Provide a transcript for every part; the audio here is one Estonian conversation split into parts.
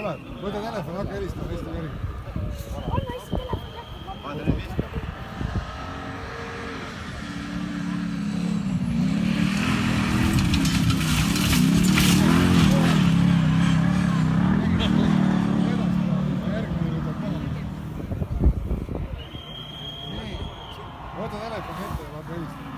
Olev, võta telefon, hakka helistama Eesti järgi. On hästi telefon kätte. Võta telefon ette ja hakka helistama.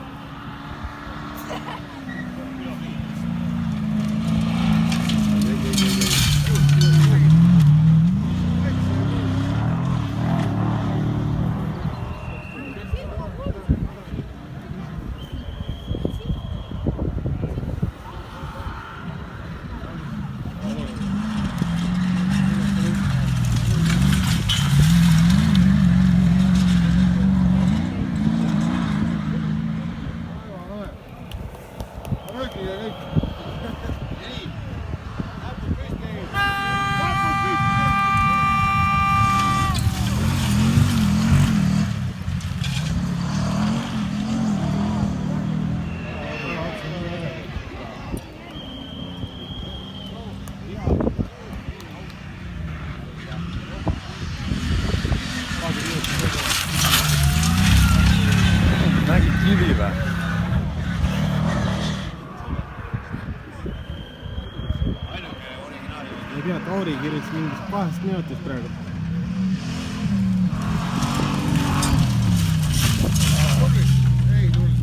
Nägid kivi või? Ei tea, Tauri kirjutas mingist 2 minutist praegu. Ei tulnud.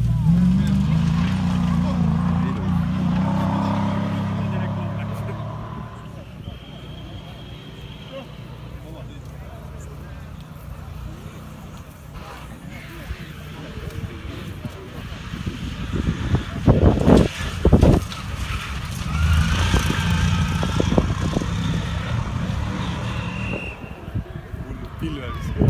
Pilve vist.